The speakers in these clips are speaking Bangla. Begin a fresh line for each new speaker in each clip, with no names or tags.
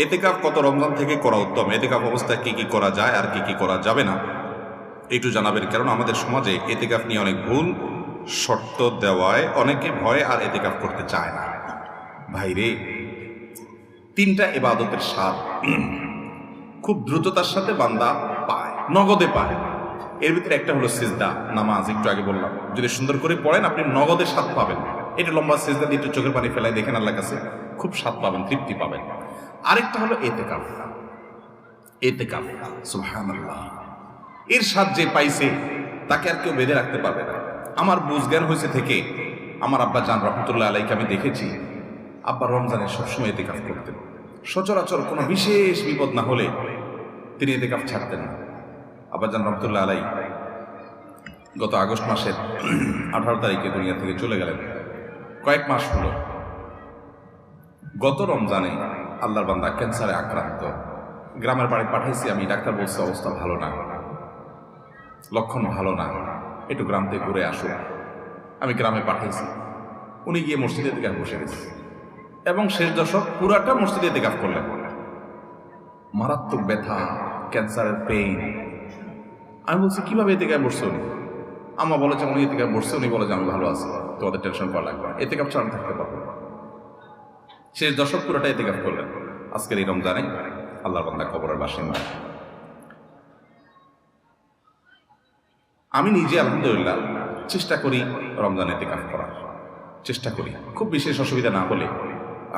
এতেকাফ কত রমজান থেকে করা উত্তম, এতেকাফ অবস্থায় কি কি করা যায় আর কি কি করা যাবে না একটু জানাবেন। কারণ আমাদের সমাজে এতেকাফ নিয়ে অনেক ভুল শর্ত দেওয়ায় অনেকে ভয় আর এতেকাফ করতে চায় না। ভাইরে, তিনটা ইবাদতের স্বাদ খুব দ্রুততার সাথে বান্দা পায়, নগদে পায়। এর ভিতরে একটা হলো সিজদা, নামাজ। একটু আগে বললাম, যদি সুন্দর করে পড়েন আপনি নগদের স্বাদ পাবেন। এটা লম্বা সিজদা দিয়ে একটু চোখের পানি ফেলায় দেখেন, আল্লাহর কাছে খুব স্বাদ পাবেন, তৃপ্তি পাবেন। আরেকটা হলো এতেকাফ। এতেকাফ, সুবহানাল্লাহ, এর স্বাদ যে পাইছে তাকে আর কেউ বেঁধে রাখতে পারবে না। আমার বুঝ জ্ঞান হয়েছে থেকে আমার আব্বা জান রহমতুল্লাহ আলাইকে আমি দেখেছি, আব্বা রমজানে সবসময় এতেকাফ করতেন। সচরাচর কোনো বিশেষ বিপদ না হলে তিনি এতেকাফ ছাড়তেন না। আব্বা জান রহমতুল্লাহ আলাই গত আগস্ট মাসের 18 তারিখে দুনিয়া থেকে চলে গেলেন। কয়েক মাস হলো। গত রমজানে আল্লাহর বান্দা ক্যান্সারে আক্রান্ত, গ্রামের বাড়ি পাঠাইছি আমি, ডাক্তার বলছে অবস্থা ভালো না, লক্ষণ ভালো না, একটু গ্রাম থেকে ঘুরে আসো। আমি গ্রামে পাঠাইছি, উনি গিয়ে মসজিদে এতেকাফ বসে গেছে এবং শেষ দশক পুরাটা মসজিদে এতেকাফ করলেন। মারাত্মক ব্যথা, ক্যান্সারের পেইন। আমি বলছি কিভাবে এতেকাফ বসছে উনি? আম্মা বলে যে উনি এতেকাফ বসছে, উনি বলে যে আমি ভালো আছি, তোমাদের টেনশন করা লাগবে না, এতেকাফ ছাড়া থাকতে পারবো। শেষ দশক পুরোটা এতেকাফ করলেন। আজকের এই রমজানে আল্লাহর বান্দা কবরের বাসিন্দা। আমি নিজে আলহামদুলিল্লাহ চেষ্টা করি রমজানে এতেকাফ করার, চেষ্টা করি। খুব বিশেষ অসুবিধা না হলে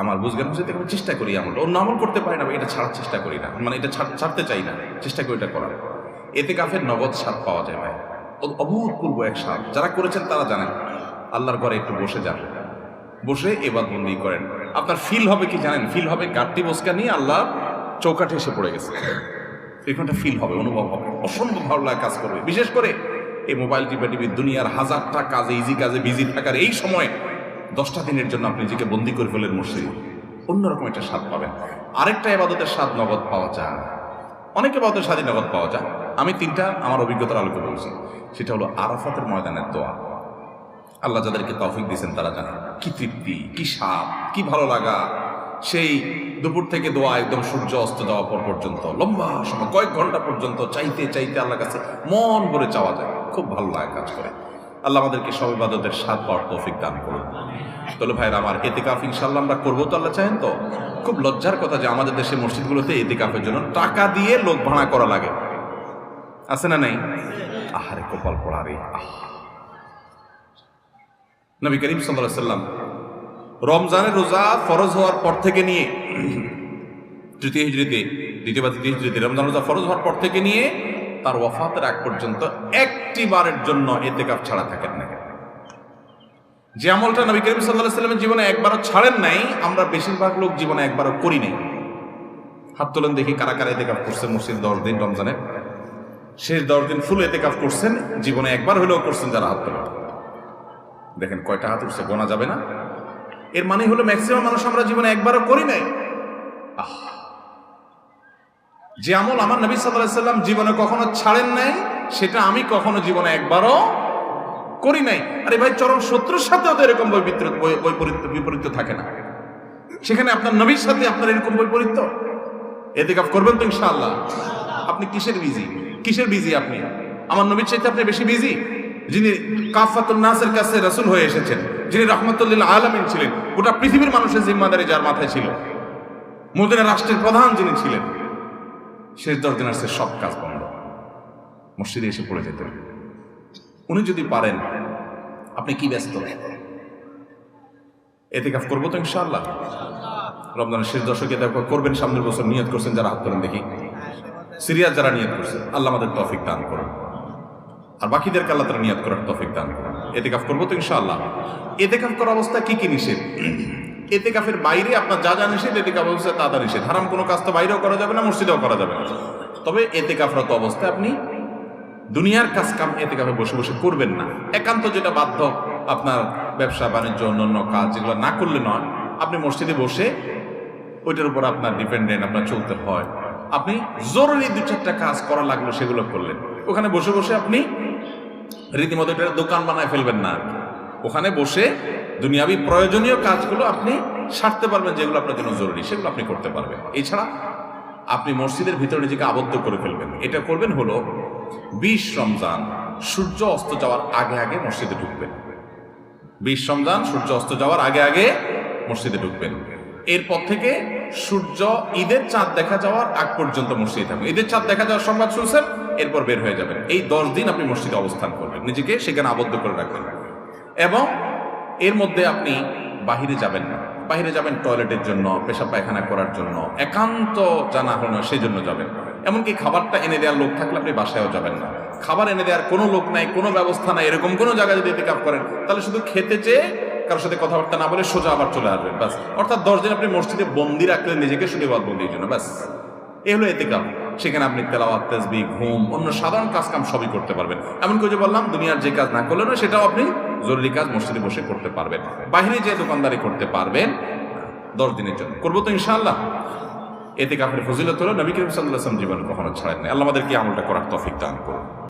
আমার বুঝগান বুঝতে চেষ্টা করি। আমল অন্য আমল করতে পারি না, এটা ছাড়ার চেষ্টা করি না, মানে এটা ছাড়তে চাই না, চেষ্টা করি এটা করার। এতেকাফের নগদ স্বাদ পাওয়া যায় ভাই, অভূতপূর্ব এক স্বাদ। যারা করেছেন তারা জানেন। আল্লাহর ঘরে একটু বসে যান, বসে ইবাদতবন্দি করেন, আপনার ফিল হবে কি জানেন? ফিল হবে গাড়টি বসকা নিয়ে আল্লাহ চৌকাঠে এসে পড়ে গেছে, এখানটা ফিল হবে, অনুভব হবে, অসম্ভব ভালো লাগে কাজ করবে। বিশেষ করে এই মোবাইল টিপি দুনিয়ার হাজারটা কাজে, ইজি কাজে বিজি থাকার এই সময় 10টা দিনের জন্য আপনি নিজেকে বন্দি করে ফেলেন মসজিদে, অন্যরকম একটা স্বাদ পাবেন। আরেকটা ইবাদতের স্বাদ নগদ পাওয়া যায়, অনেক ইবাদতের স্বাদই নগদ পাওয়া যায়। আমি তিনটা আমার অভিজ্ঞতার আলোকে বলছি। সেটা হলো আরাফাতের ময়দানের দোয়া। আল্লাহ যাদেরকে তৌফিক দিয়েছেন তারা জানেন কি তৃপ্তি, কি স্বাদ, কি ভালো লাগা। সেই দুপুর থেকে দোয়া একদম সূর্য অস্ত যাওয়া পর্যন্ত লম্বা সময়, কয়েক ঘন্টা পর্যন্ত চাইতে চাইতে আল্লাহর কাছে মন ভরে চাওয়া যায়, খুব ভালো লাগে কাজ করে। আল্লাহ আমাদেরকে সব ইবাদতের স্বাদ পাওয়ার তৌফিক দান করুন। তাহলে ভাইরা আমার, এতেকাফ ইনশাআল্লাহ আমরা করবো তো, আল্লাহ চাহেন তো। খুব লজ্জার কথা যে আমাদের দেশের মসজিদগুলোতে এতেকাফের জন্য টাকা দিয়ে লোক ভাড়া করা লাগে, আছে না নাই? আহারে কপাল পড়া রে। নবী করিম সাল্লাল্লাহু আলাইহি ওয়াসাল্লাম রমজানের রোজা ফরজ হওয়ার পর থেকে নিয়ে তৃতীয় হিজরিতে রমজান রোজা ফরজ হওয়ার পর থেকে নিয়ে তার ওয়াফাতের আগ পর্যন্ত একটি বারের জন্য এতেকাফ ছাড়া থাকেন না। যে আমলটা নবী করিম সাল্লাল্লাহু আলাইহি ওয়াসাল্লামের জীবনে একবারও ছাড়েন নাই, আমরা বেশিরভাগ লোক জীবনে একবারও করি নাই। হাত তোলেন দেখি কারা কারা এতেকাফ করছেন মসজিদ 10 দিন রমজানের শেষ 10 দিন ফুল এতেকাফ করছেন, জীবনে একবার হলেও করছেন যারা হাত তোলেন। দেখেন কয়টা হাত উঠছে, গোনা যাবে না। এর মানে হলো ম্যাক্সিমাম মানুষ আমরা জীবনে একবারও করি নাই। যে আমল আমার নবী সাল্লাল্লাহু আলাইহি ওয়াসাল্লাম জীবনে কখনো ছাড়েন নাই, সেটা আমি কখনো জীবনে একবারও করি নাই। আরে ভাই, চরম শত্রুর সাথেও তো এরকম বৈপরীত্য থাকে না, সেখানে আপনার নবীর সাথে আপনার এরকম বৈপরীত্য। এতেকাফ করবেন তো ইনশাআল্লাহ? আপনি কিসের বিজি? আপনি আমার নবীর চাইতে আপনি বেশি বিজি, যিনি কাফাতুন নাসের কাছে রাসূল হয়ে এসেছেন, যিনি রাহমাতুল লিল আলামিন ছিলেন, গোটা পৃথিবীর মানুষের জিম্মাদারি যার মাথায় ছিল, মদিনা রাষ্ট্রের প্রধান যিনি ছিলেন। শেষ 10 দিন আসছে সব কাজ বন্ধ, মসজিদে এসে পড়ে যেতেন। উনি যদি পারেন, আপনি কি ব্যস্ত? এতেকাফ করবো তো ইনশাআল্লাহ। রমজানের শেষ দশকে করবেন, সামনের বছর নিয়ত করছেন যারা হাত করেন দেখি, সিরিয়াস যারা নিয়ত করছেন, আল্লাহ আমাদের তৌফিক দান করুন, আর বাকিদেরকে আল্লাহ তাআলা নিয়ত করার তৌফিক দান করুন। এতেকাফ করবো তো ইনশাআল্লাহ। এতেকাফ করার অবস্থা কি কি নিষেধ? এতেকাফের বাইরে আপনার যা যা নিষেধ, এতেকাফ অবস্থায় তা নিষেধ। হারাম কোনো কাজ তো বাইরেও করা যাবে না, মসজিদেও করা যাবে না। তবে এতেকাফরত অবস্থায় আপনি দুনিয়ার কাজ কাম এতেকাফে বসে বসে করবেন না। একান্ত যেটা বাধ্য, আপনার ব্যবসা বাণিজ্য অন্যান্য কাজ যেগুলো না করলে নয়, আপনি মসজিদে বসে ওইটার উপর আপনার ডিপেন্ডেন্ট, আপনার চলতে হয়। আপনি জরুরি 2-4টা কাজ করা লাগলো, সেগুলো করলেন। ওখানে বসে বসে আপনি রীতিমতো এটা দোকান বানায় ফেলবেন না। ওখানে বসে দুনিয়াবি প্রয়োজনীয় কাজগুলো আপনি সারতে পারবেন, যেগুলো আপনার জন্য জরুরি সেগুলো আপনি করতে পারবেন। এছাড়া আপনি মসজিদের ভিতরে নিজেকে আবদ্ধ করে ফেলবেন। এটা করবেন হলো 20 রমজান সূর্য অস্ত যাওয়ার আগে আগে মসজিদে ঢুকবেন। 20 রমজান সূর্য অস্ত যাওয়ার আগে আগে মসজিদে ঢুকবেন। এরপর থেকে সূর্য ঈদের চাঁদ দেখা যাওয়ার আগ পর্যন্ত মসজিদে থাকবেন। ঈদের চাঁদ দেখা যাওয়ার সংবাদ শুনছেন, এরপর বের হয়ে যাবেন। এই 10 দিন আপনি মসজিদে অবস্থান করবেন, নিজেকে সেখানে আবদ্ধ করে রাখবেন। এবং এর মধ্যে আপনি বাহিরে যাবেন না। বাহিরে যাবেন টয়লেটের জন্য, পেশাব পায়খানা করার জন্য, একান্ত জানা হলো সেই জন্য যাবেন। এমনকি খাবারটা এনে দেওয়ার লোক থাকলে আপনি বাসায়ও যাবেন না। খাবার এনে দেওয়ার কোনো লোক নাই, কোনো ব্যবস্থা নাই, এরকম কোনো জায়গায় যদি ইতিকাফ করেন তাহলে শুধু খেতে চেয়ে কারোর সাথে কথাবার্তা না বলে সোজা আবার চলে আসবেন, ব্যাস। অর্থাৎ 10 দিন আপনি মসজিদে বন্দি রাখলেন নিজেকে, শুধু বন্দির জন্য, ব্যাস। এ হলো ইতিকাফ। সেখানে আপনি তেলাওয়াত, তাসবিহ, ঘুম, অন্য সাধারণ কাজ কাম সবই করতে পারবেন। এমনকি যে বললাম, দুনিয়ার যে কাজ না করলেন সেটাও আপনি জরুরি কাজ মসজিদে বসে করতে পারবেন। বাইরে যে দোকানদারি করতে পারবেন 10 দিনের জন্য। করবো তো ইনশাআল্লাহ। ইতিকাফের ফজিলত হলো নবী করিম সাল্লাল্লাহু আলাইহি ওয়াসাল্লাম জীবন কখনো ছাড়েন না। আল্লাহ আমাদেরকে আমলটা করার তৌফিক দান করুন।